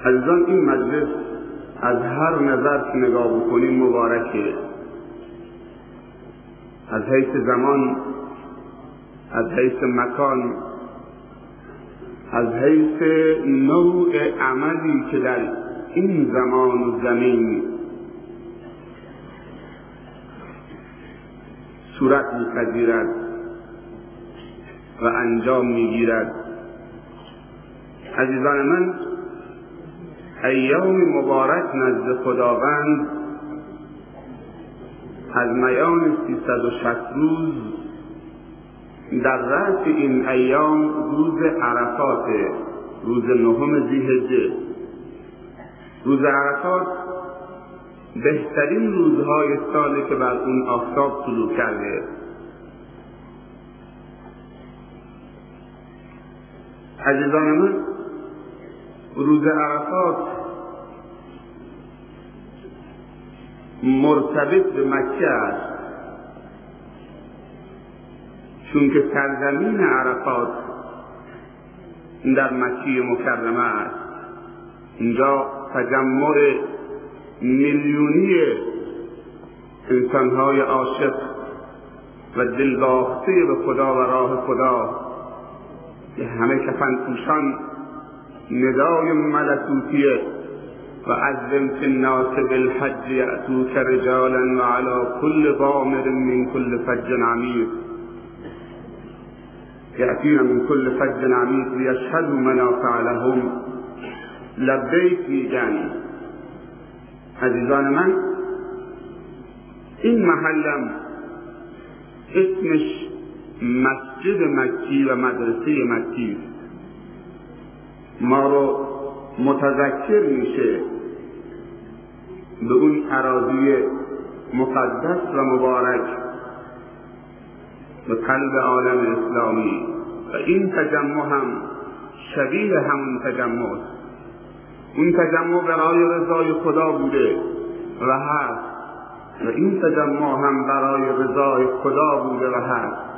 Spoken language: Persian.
عزیزان، این مجلس از هر نظر که نگاه بکنیم مبارکه. از حیث زمان، از حیث مکان، از حیث نوع عملی که در این زمان و زمین صورت می‌پذیرد و انجام می‌گیرد. عزیزان من، ایام مبارک نزد خداوند از میان 360 روز در رأس این ایام روز عرفات، روز 9 ذی‌حجه. روز عرفات بهترین روزهای ساله که بر اون آفتاب طلوع کرده. عزیزان من، روز عرفات مرتبط به مکه است، چون که سرزمین عرفات در مکه مکرمه است. اینجا تجمع میلیونی انسانهای عاشق و دلباخته به خدا و راه خدا که همه کفن پوشان ندای ملکوتیه و اذن فی الناس بالحج یأتوک رجالا و علی کل ضامر من کل فج عمیق یأتین من کل فج عمیق لیشهدوا منافع لهم لبیک میگن. عزیزان من، این محلم اسمش مسجد مکی و مدرسه مکی ما رو متذکر میشه به اون اراضی مقدس و مبارک به قلب عالم اسلامی. و این تجمع هم شبیه همون تجمع است. اون تجمع برای رضای خدا بوده و هست و این تجمع هم برای رضای خدا بوده و هست.